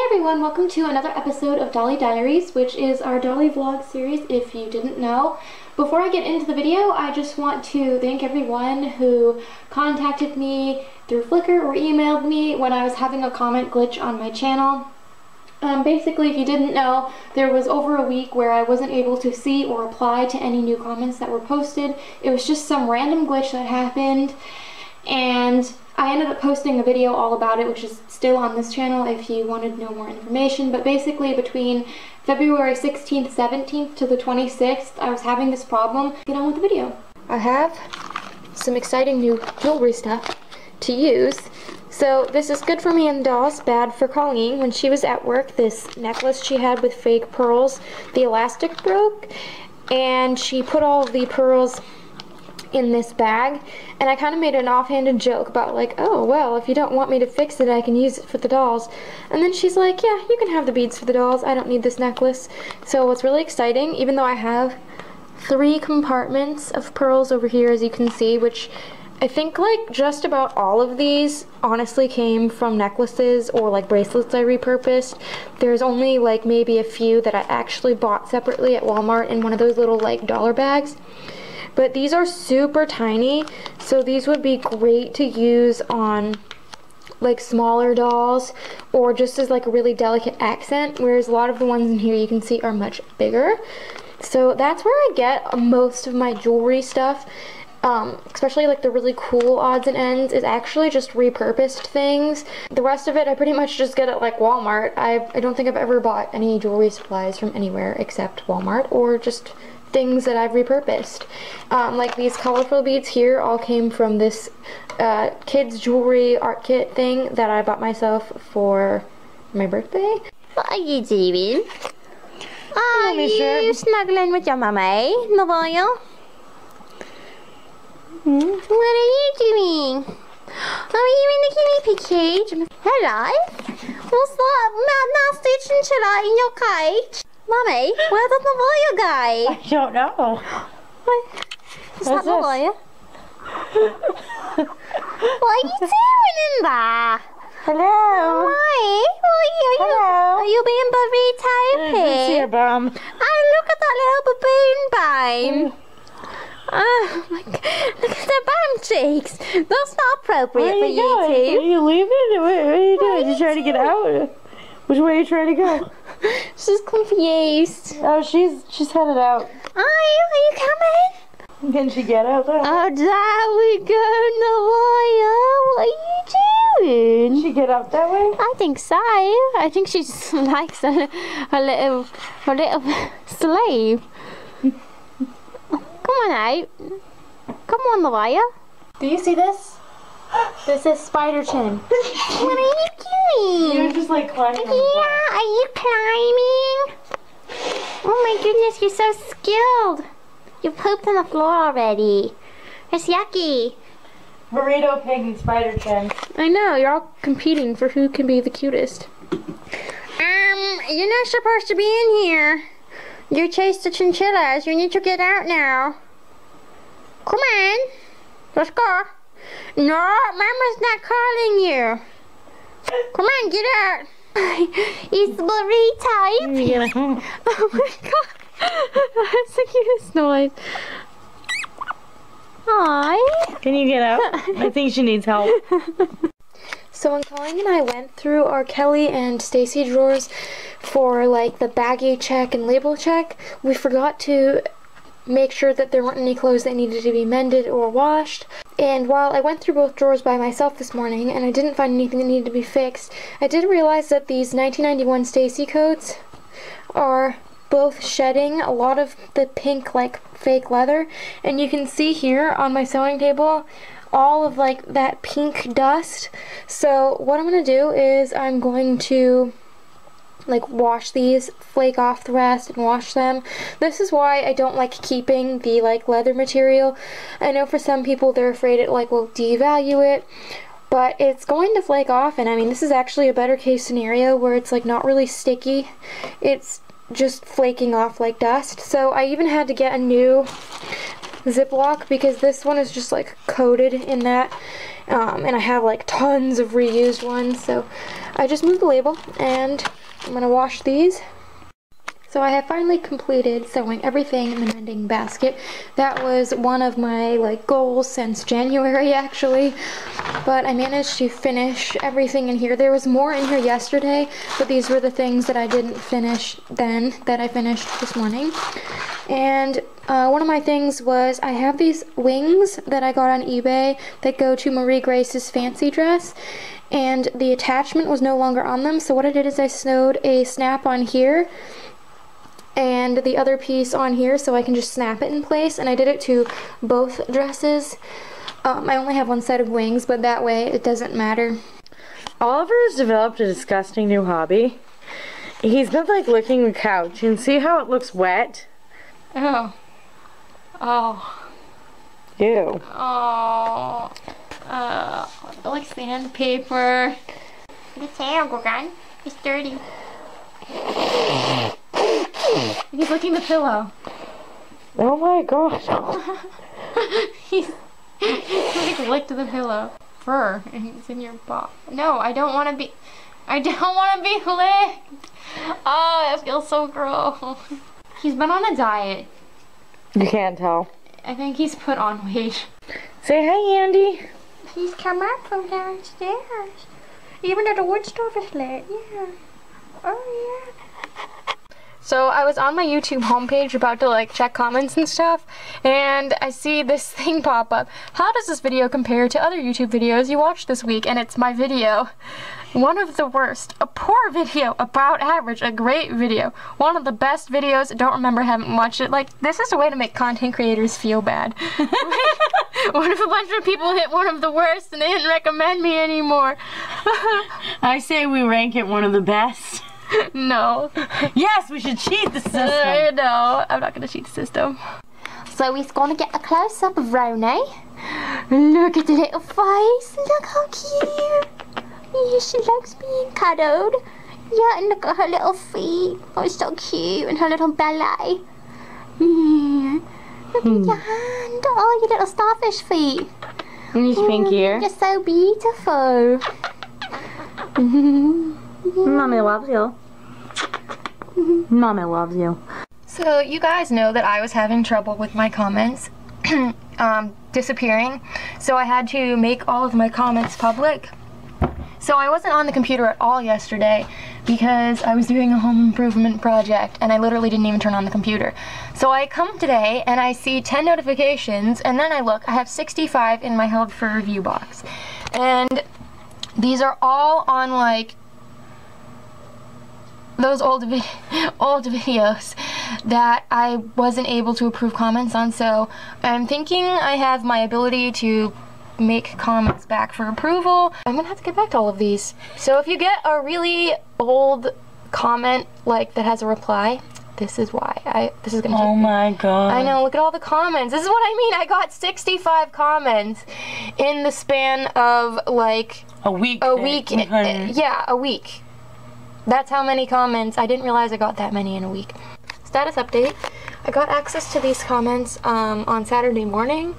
everyone, welcome to another episode of Dolly Diaries, which is our Dolly vlog series if you didn't know. Before I get into the video, I just want to thank everyone who contacted me through Flickr or emailed me when I was having a comment glitch on my channel. Basically, if you didn't know, there was over a week where I wasn't able to see or reply to any new comments that were posted. It was just some random glitch that happened, and I ended up posting a video all about it, which is still on this channel if you wanted to know more information. But basically, between February 16th, 17th to the 26th, I was having this problem. Get on with the video. I have some exciting new jewelry stuff to use. So this is good for me and the dolls, bad for Colleen. When she was at work, this necklace she had with fake pearls, the elastic broke, and she put all of the pearls in this bag, and I kind of made an offhanded joke about like, oh well, if you don't want me to fix it, I can use it for the dolls. And then she's like, yeah, you can have the beads for the dolls, I don't need this necklace. So what's really exciting, even though I have 3 compartments of pearls over here, as you can see, which I think like just about all of these honestly came from necklaces or like bracelets I repurposed. There's only like maybe a few that I actually bought separately at Walmart in one of those little like dollar bags. But these are super tiny, so these would be great to use on like smaller dolls or just as like a really delicate accent, whereas a lot of the ones in here you can see are much bigger. So that's where I get most of my jewelry stuff. Especially like the really cool odds and ends is actually just repurposed things. The rest of it I pretty much just get at like Walmart. I don't think I've ever bought any jewelry supplies from anywhere except Walmart, or just things that I've repurposed. Like these colorful beads here all came from this kids jewelry art kit thing that I bought myself for my birthday. What are you doing? Are you snuggling with your mummy, Navaya? What are you doing? Are you in the guinea pig cage? Hello? What's that nasty chinchilla in your cage? Mummy, where did Navaya go? I don't know. Is that Navaya? What are you doing in there? Hello. Why? Hello. Are you being burrito? I see your bum. Oh, look at that little baboon bone. Oh my god, look at the bum cheeks. That's not appropriate for you two. Are you leaving? What are you doing? You trying to get out? Which way are you trying to go? She's confused. Oh, she's headed out. Are you coming? Can she get out there? Oh, there we go, Navaya. What are you doing? Can she get out that way? I think so. I think she just likes a little slave. Come on out. Come on, Navaya. Do you see this? This is spider chin. What are you doing? You're just like climbing. Yeah, are you climbing? Oh my goodness, you're so skilled. You pooped on the floor already. It's yucky. Burrito pig and spider chin. I know, you're all competing for who can be the cutest. You're not supposed to be in here. You chased the chinchillas. You need to get out now. Come on. Let's go. No, Mama's not calling you. Come on, get out. It's burrito. Oh my god. That's the cutest noise. Hi. Can you get out? I think she needs help. So when Colleen and I went through our Kelly and Stacy drawers for like the baggie check and label check, we forgot to make sure that there weren't any clothes that needed to be mended or washed. And while I went through both drawers by myself this morning and I didn't find anything that needed to be fixed, I did realize that these 1991 Stacy coats are both shedding a lot of the pink like fake leather, and you can see here on my sewing table all of like that pink dust. So what I'm going to do is I'm going to like wash these, flake off the rest and wash them. This is why I don't like keeping the like leather material. I know for some people they're afraid it like will devalue it, but it's going to flake off, and I mean this is actually a better case scenario where it's like not really sticky. It's just flaking off like dust. So I even had to get a new Ziploc because this one is just like coated in that. And I have like tons of reused ones, so I just moved the label and I'm gonna wash these. So I have finally completed sewing everything in the mending basket. That was one of my like goals since January actually, but I managed to finish everything in here. There was more in here yesterday, but these were the things that I didn't finish then that I finished this morning. And one of my things was I have these wings that I got on eBay that go to Marie Grace's fancy dress, and the attachment was no longer on them, so what I did is I sewed a snap on here and the other piece on here so I can just snap it in place, and I did it to both dresses. I only have one set of wings, but that way it doesn't matter. Oliver has developed a disgusting new hobby. He's been like licking the couch, and see how it looks wet? Oh. Oh. Ew. Oh. Like sandpaper. It's terrible, gun. It's dirty. He's licking the pillow. Oh my gosh. He's like licked the pillow. Fur, and it's in your paw. No, I don't want to be licked. Oh, it feels so gross. He's been on a diet. You can't tell. I think he's put on weight. Say hi, Andy. He's come up from downstairs. Even at the wood stove is lit, yeah. Oh, yeah. So I was on my YouTube homepage about to like check comments and stuff, and I see this thing pop up. How does this video compare to other YouTube videos you watched this week? And it's my video. One of the worst. A poor video. About average. A great video. One of the best videos. Don't remember, haven't watched it. Like, this is a way to make content creators feel bad. What if a bunch of people hit one of the worst and they didn't recommend me anymore? I say we rank it one of the best. No. Yes, we should cheat the system. No, I'm not gonna cheat the system. So he's gonna get a close-up of Roni. Look at the little face. Look how cute. Yeah, she likes being cuddled. Yeah, and look at her little feet. Oh, it's so cute. And her little belly. Yeah. Look at your hand. Oh, your little starfish feet. And he's pinkier. You're so beautiful. Mommy loves you. Mommy loves you. So you guys know that I was having trouble with my comments disappearing. So I had to make all of my comments public. So I wasn't on the computer at all yesterday because I was doing a home improvement project and I literally didn't even turn on the computer. So I come today and I see 10 notifications, and then I look, I have 65 in my held for review box. And these are all on like those old videos that I wasn't able to approve comments on. So I'm thinking I have my ability to make comments back for approval. I'm gonna have to get back to all of these. So if you get a really old comment like that has a reply, this is why. This is gonna take me. My god. I know, look at all the comments. This is what I mean. I got 65 comments in the span of like a week. Yeah, a week. That's how many comments. I didn't realize I got that many in a week. Status update. I got access to these comments on Saturday morning,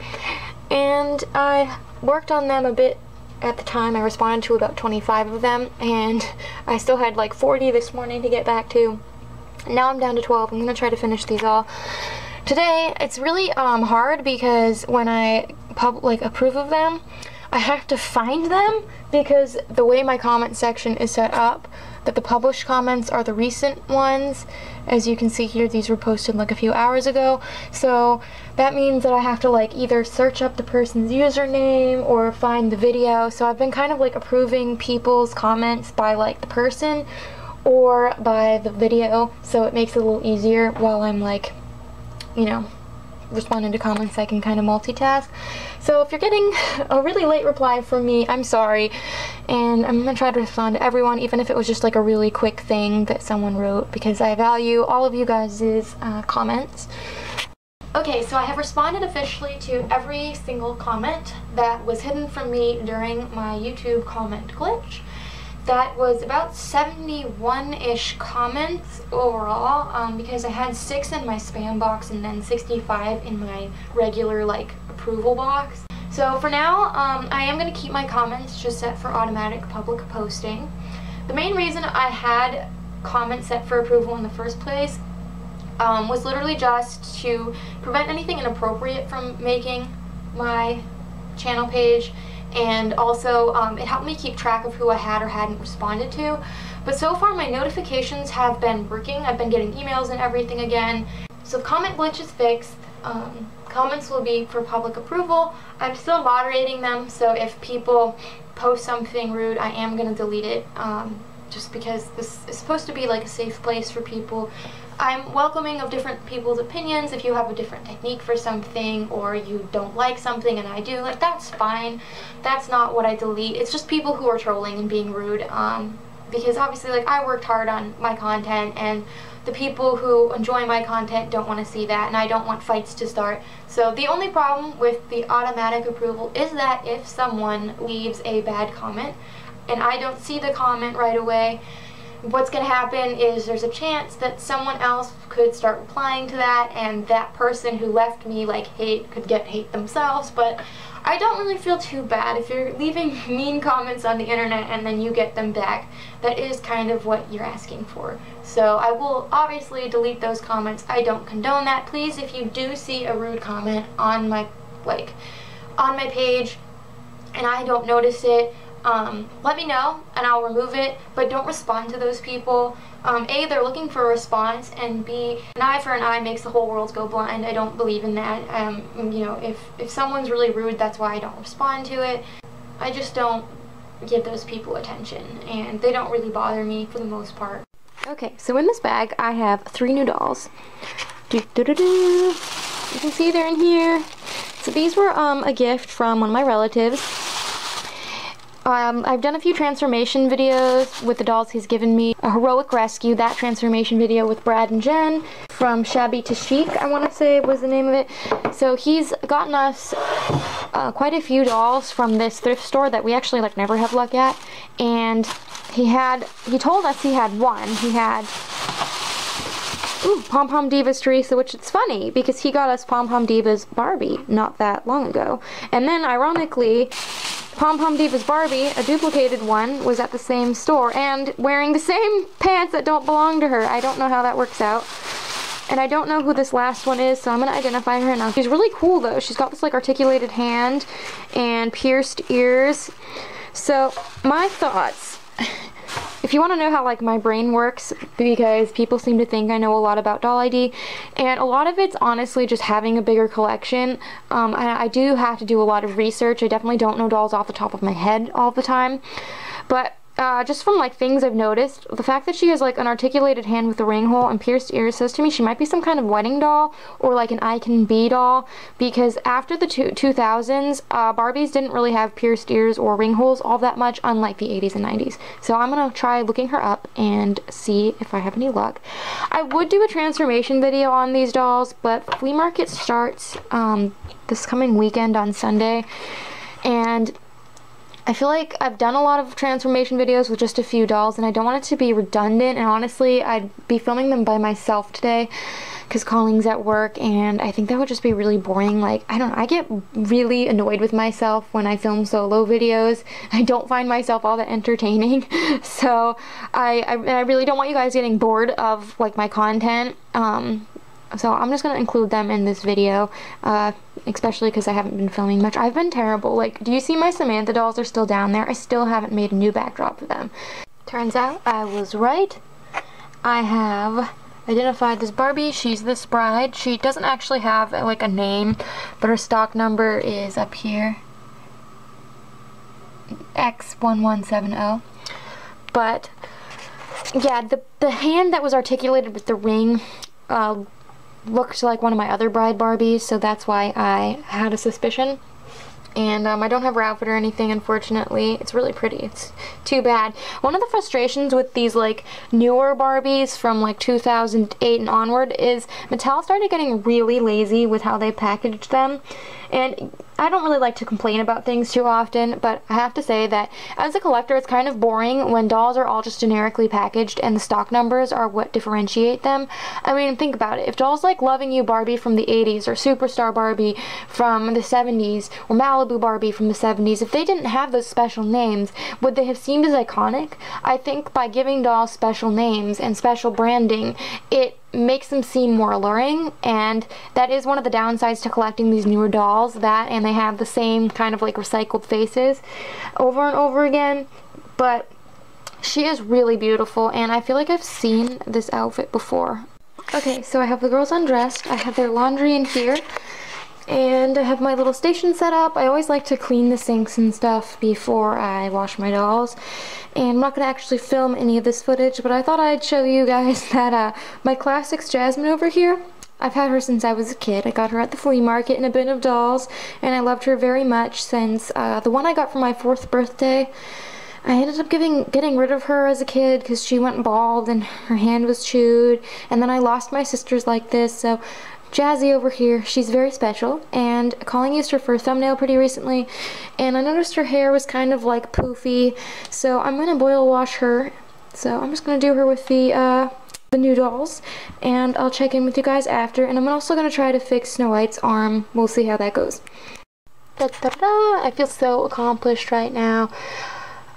and I worked on them a bit at the time. I responded to about 25 of them, and I still had like 40 this morning to get back to. Now I'm down to 12. I'm gonna try to finish these all today. It's really hard because when I approve of them, I have to find them because the way my comment section is set up, that the published comments are the recent ones. As you can see here, these were posted like a few hours ago. So that means that I have to like either search up the person's username or find the video. So I've been kind of like approving people's comments by like the person or by the video. So it makes it a little easier while I'm like, you know, responding to comments. I can kind of multitask. So if you're getting a really late reply from me, I'm sorry, and I'm gonna try to respond to everyone, even if it was just like a really quick thing that someone wrote, because I value all of you guys' comments. Okay, so I have responded officially to every single comment that was hidden from me during my YouTube comment glitch. that was about 71-ish comments overall, because I had 6 in my spam box and then 65 in my regular like approval box. So for now, I am going to keep my comments just set for automatic public posting. The main reason I had comments set for approval in the first place was literally just to prevent anything inappropriate from making my channel page, and also it helped me keep track of who I had or hadn't responded to. But so far my notifications have been working. I've been getting emails and everything again. So the comment glitch is fixed. Comments will be for public approval. I'm still moderating them, so if people post something rude, I am going to delete it, just because this is supposed to be like a safe place for people. I'm welcoming of different people's opinions. If you have a different technique for something, or you don't like something and I do, like, that's fine. That's not what I delete. It's just people who are trolling and being rude, because obviously, like, I worked hard on my content, and the people who enjoy my content don't want to see that, and I don't want fights to start. So the only problem with the automatic approval is that if someone leaves a bad comment and I don't see the comment right away, what's going to happen is there's a chance that someone else could start replying to that, and that person who left me like hate could get hate themselves. But I don't really feel too bad if you're leaving mean comments on the internet and then you get them back. That is kind of what you're asking for. So I will obviously delete those comments. I don't condone that. Please, if you do see a rude comment on my page and I don't notice it, let me know and I'll remove it, but don't respond to those people. A, they're looking for a response, and B, an eye for an eye makes the whole world go blind. I don't believe in that. You know, if someone's really rude, that's why I don't respond to it. I just don't give those people attention, and they don't really bother me for the most part. Okay, so in this bag I have 3 new dolls. You can see they're in here. So these were a gift from one of my relatives. I've done a few transformation videos with the dolls he's given me. A Heroic Rescue, that transformation video with Brad and Jen, from Shabby to Chic, I want to say was the name of it. So he's gotten us quite a few dolls from this thrift store that we actually like never have luck at. And he told us he had one. He had Pom Pom Divas Teresa, which it's funny because he got us Pom Pom Divas Barbie not that long ago. And then ironically, Pom Pom Divas Barbie, a duplicated one, was at the same store and wearing the same pants that don't belong to her. I don't know how that works out. And I don't know who this last one is, so I'm going to identify her now. She's really cool though. She's got this like articulated hand and pierced ears. So my thoughts, if you want to know how like my brain works, because people seem to think I know a lot about doll ID, and a lot of it's honestly just having a bigger collection. I do have to do a lot of research. I definitely don't know dolls off the top of my head all the time, but just from like things I've noticed, the fact that she has like an articulated hand with a ring hole and pierced ears says to me she might be some kind of wedding doll or like an I Can Be doll, because after the 2000s, Barbies didn't really have pierced ears or ring holes all that much, unlike the 80s and 90s. So I'm gonna try looking her up and see if I have any luck. I would do a transformation video on these dolls, but flea market starts this coming weekend on Sunday, and I feel like I've done a lot of transformation videos with just a few dolls, and I don't want it to be redundant, and honestly, I'd be filming them by myself today because Colleen's at work, and I think that would just be really boring. Like, I don't know, I get really annoyed with myself when I film solo videos. I don't find myself all that entertaining, so I really don't want you guys getting bored of like my content. So I'm just gonna include them in this video, especially because I haven't been filming much. I've been terrible. Like, do you see my Samantha dolls are still down there? I still haven't made a new backdrop for them. Turns out I was right. I have identified this Barbie. She's this bride. She doesn't actually have like a name, but her stock number is up here, X1170. But yeah, the hand that was articulated with the ring looked like one of my other bride Barbies, so that's why I had a suspicion. And I don't have her outfit or anything, unfortunately. It's really pretty. It's too bad. One of the frustrations with these like newer Barbies from like 2008 and onward is Mattel started getting really lazy with how they packaged them. And I don't really like to complain about things too often, but I have to say that as a collector, it's kind of boring when dolls are all just generically packaged and the stock numbers are what differentiate them. I mean, think about it. If dolls like Loving You Barbie from the 80s, or Superstar Barbie from the 70s, or Malibu Barbie from the 70s, if they didn't have those special names, would they have seemed as iconic? I think by giving dolls special names and special branding, it makes them seem more alluring, and that is one of the downsides to collecting these newer dolls, that and they have the same kind of like recycled faces over and over again. But she is really beautiful, and I feel like I've seen this outfit before. Okay, so I have the girls undressed, I have their laundry in here, and I have my little station set up. I always like to clean the sinks and stuff before I wash my dolls. And I'm not going to actually film any of this footage, but I thought I'd show you guys that my Classics Jasmine over here, I've had her since I was a kid. I got her at the flea market in a bin of dolls, and I loved her very much since the one I got for my 4th birthday. I ended up getting rid of her as a kid because she went bald and her hand was chewed, and then I lost my sisters like this, so Jazzy over here, she's very special, and Colleen used her for a thumbnail pretty recently, and I noticed her hair was kind of like poofy, so I'm going to boil wash her. So I'm just going to do her with the new dolls, and I'll check in with you guys after, and I'm also going to try to fix Snow White's arm. We'll see how that goes. I feel so accomplished right now.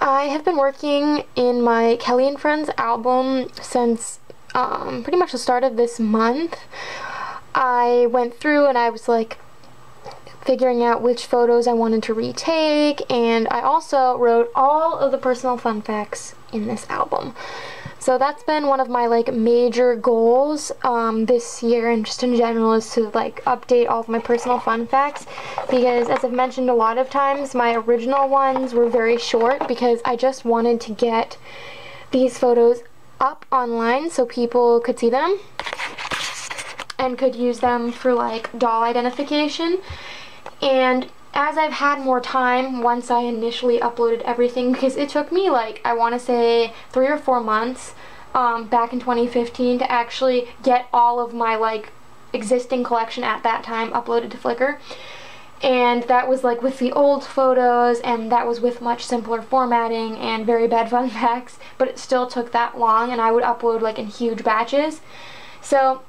I have been working in my Kelly and Friends album since pretty much the start of this month. I went through and I was like figuring out which photos I wanted to retake, and I also wrote all of the personal fun facts in this album. So that's been one of my like major goals this year, and just in general, is to like update all of my personal fun facts, because as I've mentioned a lot of times, my original ones were very short because I just wanted to get these photos up online so people could see them and could use them for like doll identification. And as I've had more time, once I initially uploaded everything, because it took me like, I want to say 3 or 4 months back in 2015 to actually get all of my like existing collection at that time uploaded to Flickr. And that was like with the old photos, and that was with much simpler formatting and very bad fun facts, but it still took that long, and I would upload like in huge batches. So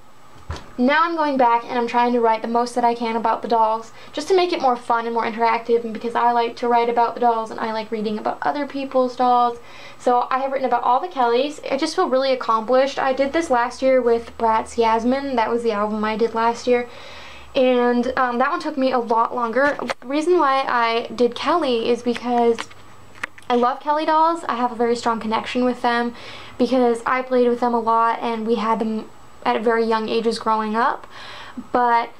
now I'm going back and I'm trying to write the most that I can about the dolls, just to make it more fun and more interactive, and because I like to write about the dolls and I like reading about other people's dolls. So I have written about all the Kellys. I just feel really accomplished. I did this last year with Bratz Yasmin. That was the album I did last year. And that one took me a lot longer. The reason why I did Kelly is because I love Kelly dolls. I have a very strong connection with them because I played with them a lot and we had them at very young ages growing up. But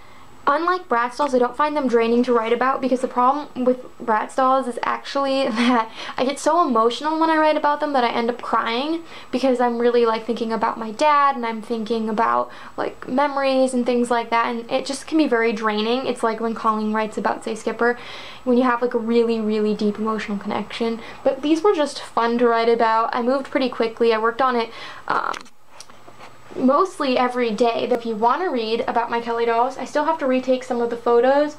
unlike Bratz dolls, I don't find them draining to write about, because the problem with Bratz dolls is actually that I get so emotional when I write about them that I end up crying, because I'm really like thinking about my dad and I'm thinking about like memories and things like that, and it just can be very draining. It's like when Colleen writes about, say, Skipper, when you have like a really deep emotional connection. But these were just fun to write about. I moved pretty quickly. I worked on it mostly every day. If you want to read about my Kelly dolls, I still have to retake some of the photos,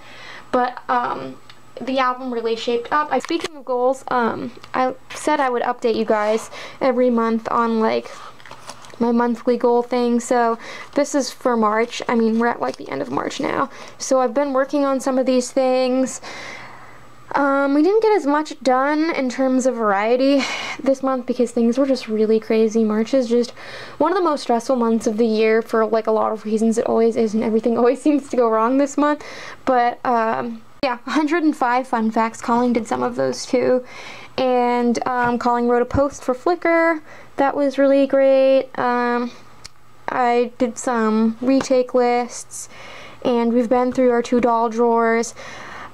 but the album really shaped up. Speaking of goals, I said I would update you guys every month on like my monthly goal thing. So this is for March. I mean, we're at like the end of March now, so I've been working on some of these things. We didn't get as much done in terms of variety this month because things were just really crazy. March is just one of the most stressful months of the year for like a lot of reasons. It always is, and everything always seems to go wrong this month. But yeah, 105 fun facts. Colleen did some of those too. And Colleen wrote a post for Flickr. That was really great. I did some retake lists, and we've been through our 2 doll drawers.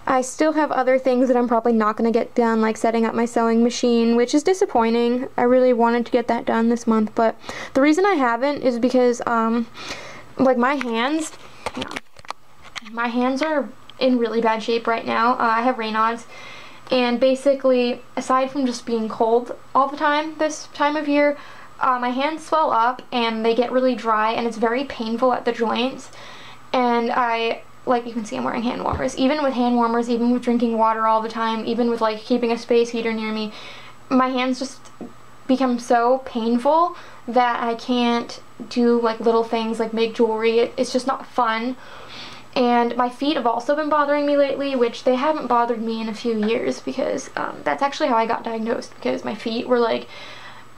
I still have other things that I'm probably not going to get done, like setting up my sewing machine, which is disappointing. I really wanted to get that done this month, but the reason I haven't is because, like my hands are in really bad shape right now. I have Raynaud's, and basically, aside from just being cold all the time this time of year, my hands swell up and they get really dry, and it's very painful at the joints. And I like you can see I'm wearing hand warmers. Even with hand warmers, even with drinking water all the time, even with like keeping a space heater near me, my hands just become so painful that I can't do like little things like make jewelry. It's just not fun. And my feet have also been bothering me lately, which they haven't bothered me in a few years, because that's actually how I got diagnosed, because my feet were like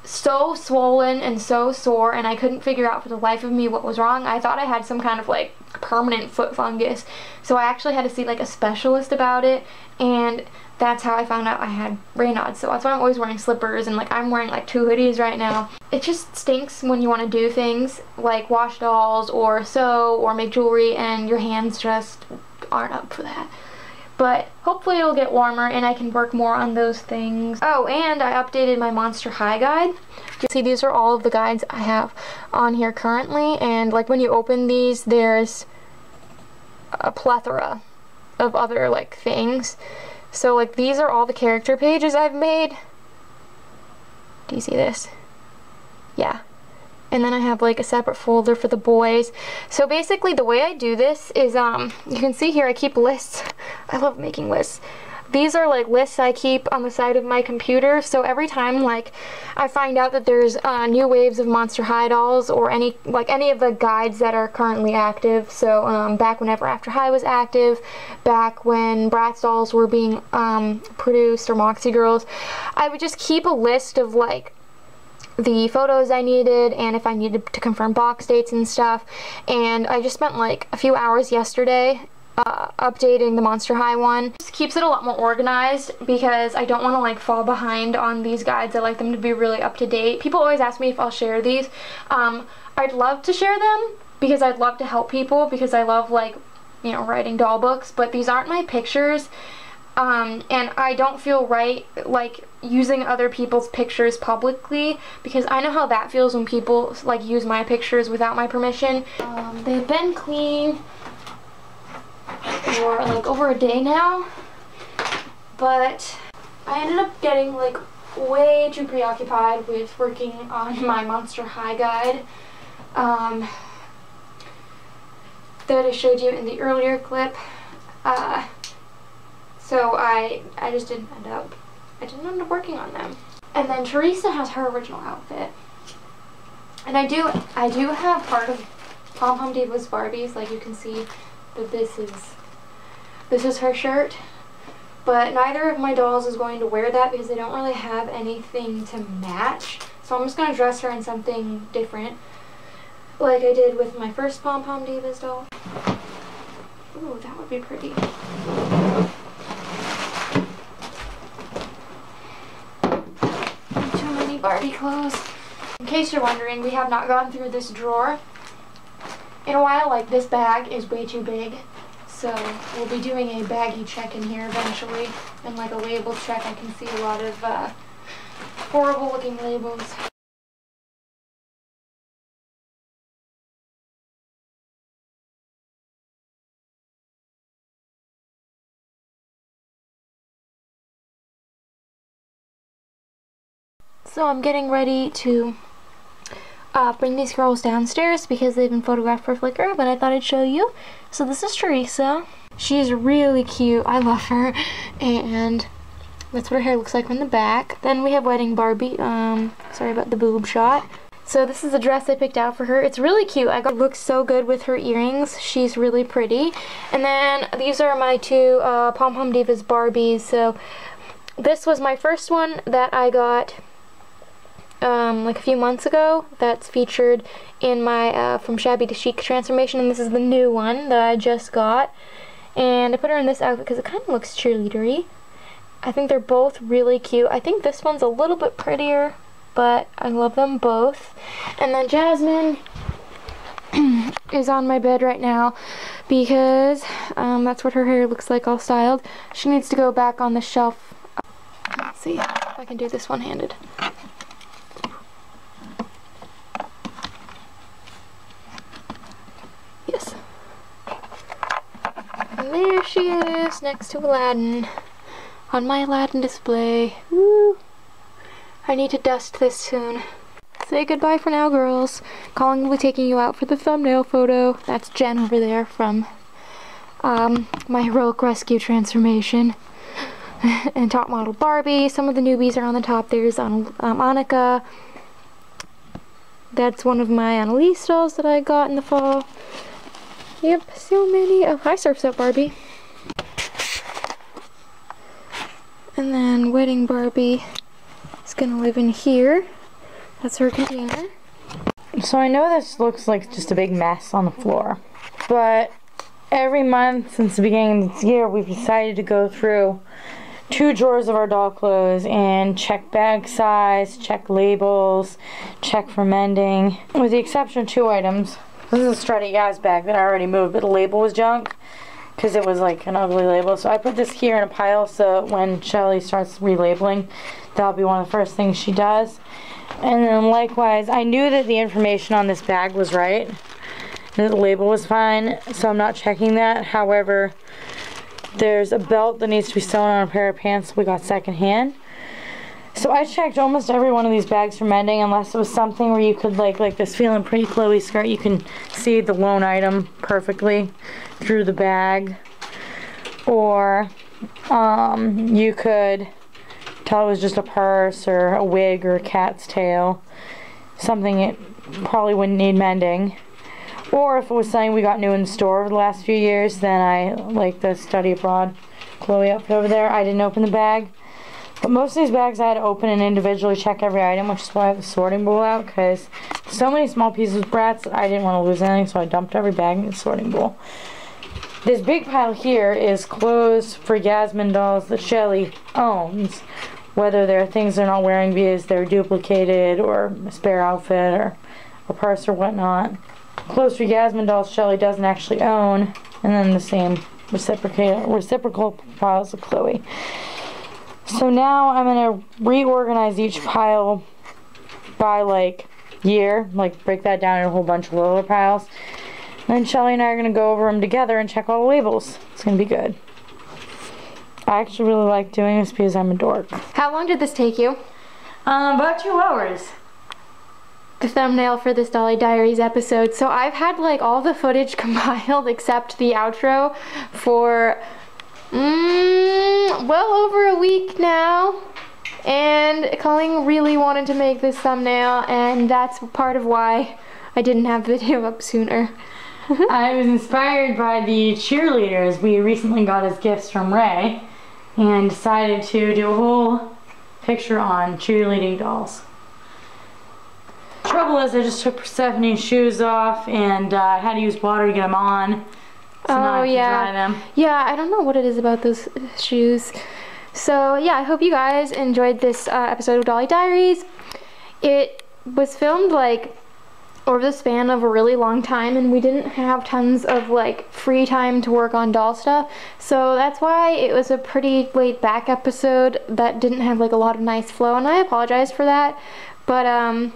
so swollen and so sore, and I couldn't figure out for the life of me what was wrong. I thought I had some kind of like permanent foot fungus, so I actually had to see like a specialist about it, and that's how I found out I had Raynaud's. So that's why I'm always wearing slippers, and like I'm wearing like 2 hoodies right now. It just stinks when you want to do things like wash dolls or sew or make jewelry and your hands just aren't up for that. But hopefully it'll get warmer and I can work more on those things. Oh, and I updated my Monster High guide. You see, these are all of the guides I have on here currently, and like when you open these, there's a plethora of other like things. So like these are all the character pages I've made. Do you see this? Yeah. And then I have like a separate folder for the boys. So basically the way I do this is, you can see here I keep lists. I love making lists. These are like lists I keep on the side of my computer, so every time like I find out that there's new waves of Monster High dolls or any of the guides that are currently active, so back whenever After High was active, back when Bratz dolls were being produced, or Moxie Girls, I would just keep a list of like the photos I needed and if I needed to confirm box dates and stuff. And I just spent like a few hours yesterday updating the Monster High one. Just keeps it a lot more organized because I don't want to like fall behind on these guides. I like them to be really up to date. People always ask me if I'll share these. I'd love to share them because I'd love to help people, because I love like, you know, writing doll books, but these aren't my pictures. And I don't feel right like using other people's pictures publicly, because I know how that feels when people like use my pictures without my permission. They've been clean for like over a day now, but I ended up getting like way too preoccupied with working on my Monster High guide that I showed you in the earlier clip. So I just didn't end up working on them. And then Teresa has her original outfit. And I do have part of Pom Pom Diva's Barbies, like you can see that this is her shirt. But neither of my dolls is going to wear that because they don't really have anything to match. So I'm just going to dress her in something different, like I did with my first Pom Pom Diva's doll. Ooh, that would be pretty. Too many Barbie clothes. In case you're wondering, we have not gone through this drawer in a while. Like, this bag is way too big. So we'll be doing a baggie check in here eventually, and like a label check. I can see a lot of horrible looking labels. So I'm getting ready to bring these girls downstairs because they've been photographed for Flickr, but I thought I'd show you. So this is Teresa. She's really cute. I love her. And that's what her hair looks like from the back. Then we have Wedding Barbie. Sorry about the boob shot. So this is the dress I picked out for her. It's really cute. It looks so good with her earrings. She's really pretty. And then these are my two Pom Pom Divas Barbies. So this was my first one that I got like a few months ago. That's featured in my From Shabby to Chic transformation, and this is the new one that I just got. And I put her in this outfit because it kind of looks cheerleadery. I think they're both really cute. I think this one's a little bit prettier, but I love them both. And then Jasmine is on my bed right now because that's what her hair looks like all styled. She needs to go back on the shelf. Let's see if I can do this one-handed. Yes. And there she is, next to Aladdin, on my Aladdin display. Woo! I need to dust this soon. Say goodbye for now, girls. Colin will be taking you out for the thumbnail photo. That's Jen over there from my heroic rescue transformation, and top model Barbie. Some of the newbies are on the top. There's Annika. That's one of my Annalise dolls that I got in the fall. Yep, so many. Oh, hi, Surf's Up Barbie. And then Wedding Barbie is gonna live in here. That's her container. So I know this looks like just a big mess on the floor, but every month since the beginning of this year, we've decided to go through 2 drawers of our doll clothes and check bag size, check labels, check for mending. With the exception of 2 items. This is a Strutty Yaz bag that I already moved, but the label was junk because it was like an ugly label. So I put this here in a pile so when Shelly starts relabeling, that'll be one of the first things she does. And then likewise, I knew that the information on this bag was right, and the label was fine, so I'm not checking that. However, there's a belt that needs to be sewn on a pair of pants we got secondhand. So I checked almost every one of these bags for mending, unless it was something where you could like this Feeling Pretty Chloe skirt, you can see the lone item perfectly through the bag. Or you could tell it was just a purse or a wig or a cat's tail. Something it probably wouldn't need mending. Or if it was something we got new in the store over the last few years, then I, like the Study Abroad Chloe outfit over there, I didn't open the bag. But most of these bags I had to open and individually check every item, which is why I have the sorting bowl out, because so many small pieces of brats that I didn't want to lose anything, so I dumped every bag in the sorting bowl. This big pile here is clothes for Yasmin dolls that Shelly owns, whether they're things they're not wearing because they're duplicated or a spare outfit or a purse or whatnot. Clothes for Yasmin dolls Shelly doesn't actually own, and then the same reciprocal piles of Chloe. So now I'm going to reorganize each pile by like year, like break that down in a whole bunch of little piles. And then Shelly and I are going to go over them together and check all the labels. It's going to be good. I actually really like doing this because I'm a dork. How long did this take you? About 2 hours. The thumbnail for this Dolly Diaries episode. So I've had like all the footage compiled except the outro for well over a week now, and Colleen really wanted to make this thumbnail, and that's part of why I didn't have the video up sooner. I was inspired by the cheerleaders we recently got as gifts from Ray and decided to do a whole picture on cheerleading dolls. Trouble is I just took Persephone's shoes off and I had to use water to get them on. So now I have to dry them. Yeah, I don't know what it is about those shoes. So yeah, I hope you guys enjoyed this episode of Dolly Diaries. It was filmed like over the span of a really long time, and we didn't have tons of like free time to work on doll stuff. So that's why it was a pretty laid back episode that didn't have like a lot of nice flow, and I apologize for that. But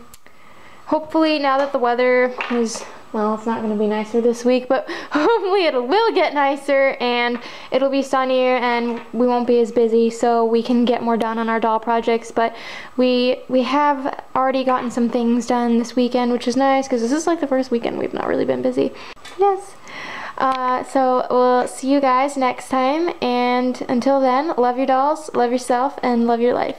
hopefully now that the weather is, well, it's not going to be nicer this week, but hopefully it will get nicer and it'll be sunnier and we won't be as busy, so we can get more done on our doll projects. But we have already gotten some things done this weekend, which is nice because this is like the first weekend we've not really been busy. Yes. So we'll see you guys next time, and until then, love your dolls, love yourself, and love your life.